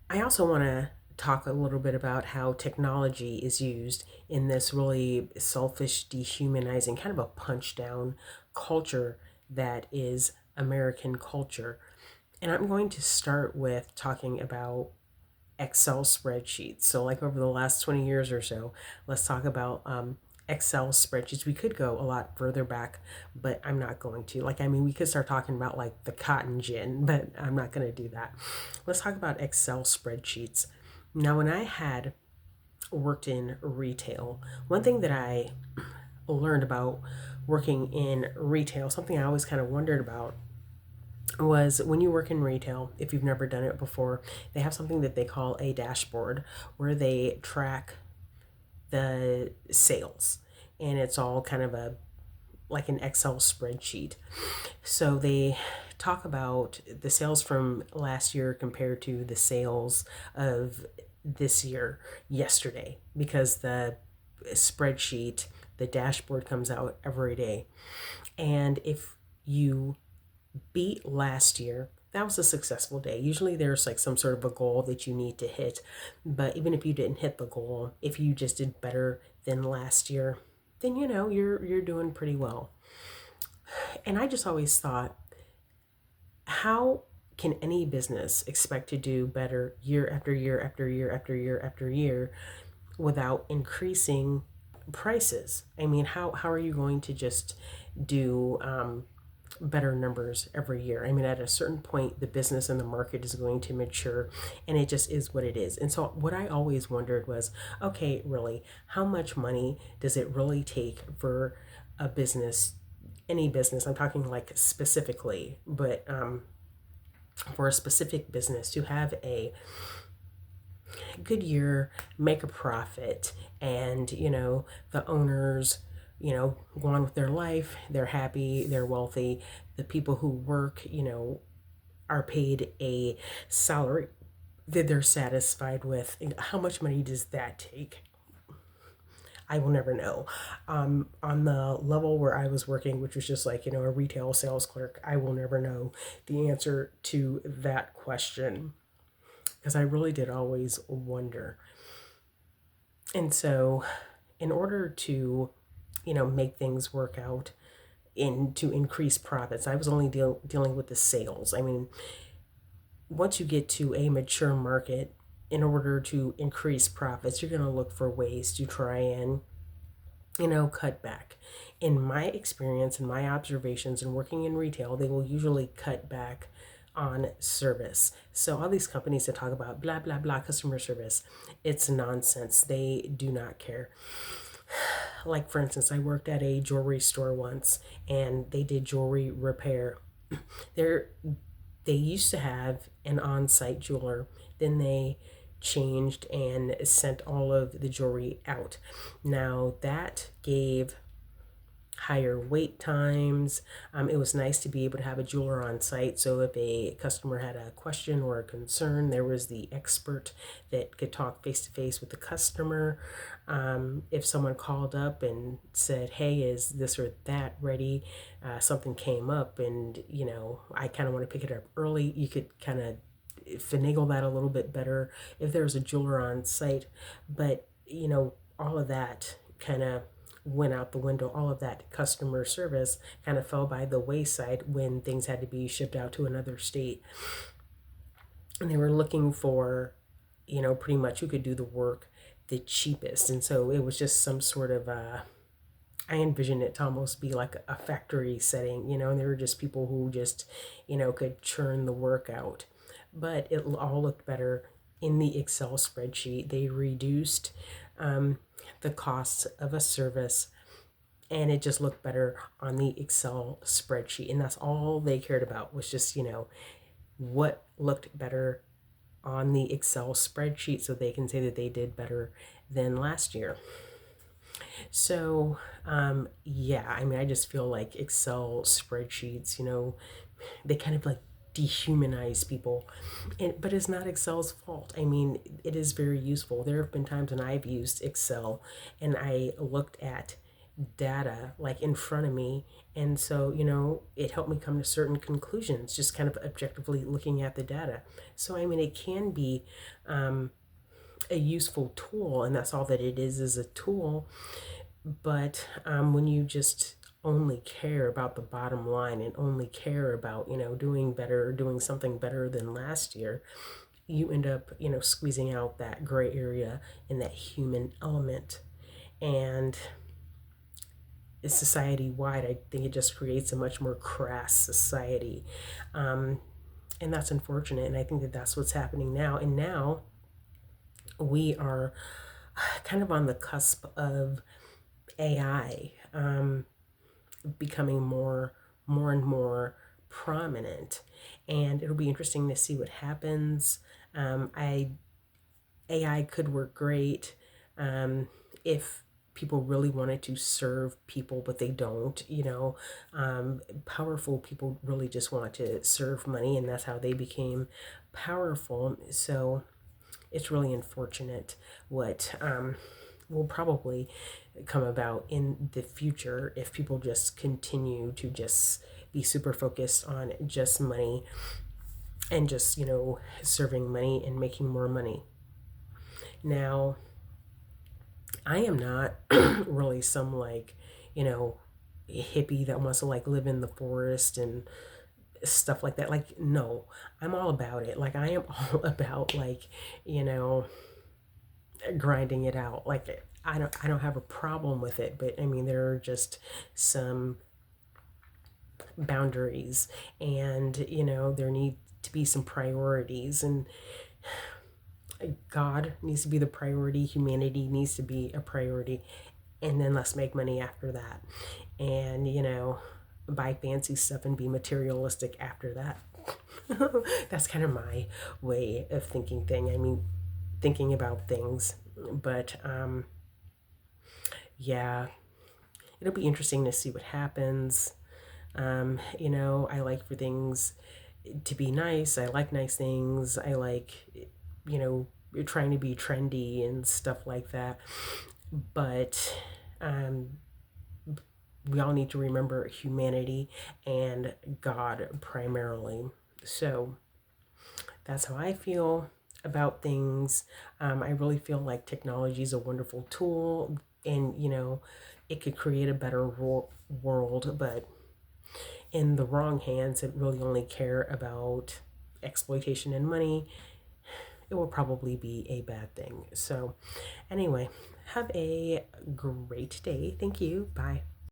I also want to talk a little bit about how technology is used in this really selfish, dehumanizing, kind of a punch down culture that is American culture. And I'm going to start with talking about Excel spreadsheets. So, like over the last 20 years or so, let's talk about Excel spreadsheets. We could go a lot further back, but I'm not going to. We could start talking about like the cotton gin, but I'm not going to do that. Let's talk about Excel spreadsheets. Now, when I had worked in retail, one thing that I learned about working in retail, something I always kind of wondered about, was when you work in retail, if you've never done it before, they have something that they call a dashboard where they track the sales. And it's all kind of a like an Excel spreadsheet. So they talk about the sales from last year compared to the sales of this year yesterday, because the spreadsheet, the dashboard comes out every day. And if you beat last year, that was a successful day. Usually there's like some sort of a goal that you need to hit. But even if you didn't hit the goal, if you just did better than last year, then you're doing pretty well. And I just always thought, how can any business expect to do better year after year after year after year after year without increasing prices? I mean, how are you going to just do better numbers every year? I mean, at a certain point, the business and the market is going to mature, and it just is what it is. And so, what I always wondered was, okay, really, how much money does it really take for a business, any business? I'm talking like specifically, but for a specific business to have a good year, make a profit, and the owners, go on with their life, they're happy, they're wealthy, the people who work, are paid a salary that they're satisfied with. How much money does that take? I will never know. On the level where I was working, which was just like, a retail sales clerk, I will never know the answer to that question, because I really did always wonder. And so, in order to, make things work out in to increase profits, I was only dealing with the sales. I mean, once you get to a mature market, in order to increase profits, you're going to look for ways to try and, cut back. In my experience and my observations in working in retail, they will usually cut back on service. So all these companies that talk about blah blah blah customer service, it's nonsense. They do not care. Like for instance, I worked at a jewelry store once, and they did jewelry repair. They're they used to have an on-site jeweler. Then they changed and sent all of the jewelry out. Now that gave higher wait times. It was nice to be able to have a jeweler on site. So if a customer had a question or a concern, there was the expert that could talk face to face with the customer. If someone called up and said, "Hey, is this or that ready?" Something came up, and I kind of want to pick it up early. You could kind of finagle that a little bit better if there's a jeweler on site. But all of that kind of went out the window. All of that customer service kind of fell by the wayside when things had to be shipped out to another state. And they were looking for, pretty much who could do the work the cheapest. And so it was just some sort of I envisioned it to almost be like a factory setting, and there were just people who just, could churn the work out. But it all looked better in the Excel spreadsheet. They reduced the costs of a service, and it just looked better on the Excel spreadsheet. And that's all they cared about, was just, what looked better on the Excel spreadsheet, so they can say that they did better than last year. So, yeah, I mean, I just feel like Excel spreadsheets, they kind of like dehumanize people. But it's not Excel's fault. I mean, it is very useful. There have been times when I've used Excel and I looked at data like in front of me. And so, it helped me come to certain conclusions, just kind of objectively looking at the data. So, I mean, it can be a useful tool, and that's all that it is a tool. But when you just only care about the bottom line and only care about, doing better, doing something better than last year, you end up, squeezing out that gray area and that human element. And society wide, I think it just creates a much more crass society. Um, and that's unfortunate. And I think that that's what's happening now. And now we are kind of on the cusp of AI becoming more and more prominent. And it'll be interesting to see what happens. I AI could work great if people really wanted to serve people, but they don't. Powerful people really just want to serve money, and that's how they became powerful. So it's really unfortunate what will probably come about in the future if people just continue to just be super focused on just money and just, serving money and making more money. Now, I am not really some like, you know, hippie that wants to like live in the forest and stuff like that. Like, no, I'm all about it. Like, I am all about like, you know, grinding it out. Like, I don't have a problem with it, but I mean, there are just some boundaries, and there need to be some priorities, and God needs to be the priority, humanity needs to be a priority, and then let's make money after that. And, buy fancy stuff and be materialistic after that. That's kind of my way of thinking about things. But yeah, it'll be interesting to see what happens. I like for things to be nice. I like nice things. I like, you know, trying to be trendy and stuff like that. But um, we all need to remember humanity and God primarily. So that's how I feel about things. I really feel like technology is a wonderful tool, and it could create a better world, but in the wrong hands that really only care about exploitation and money, it will probably be a bad thing. So, anyway, have a great day. Thank you. Bye.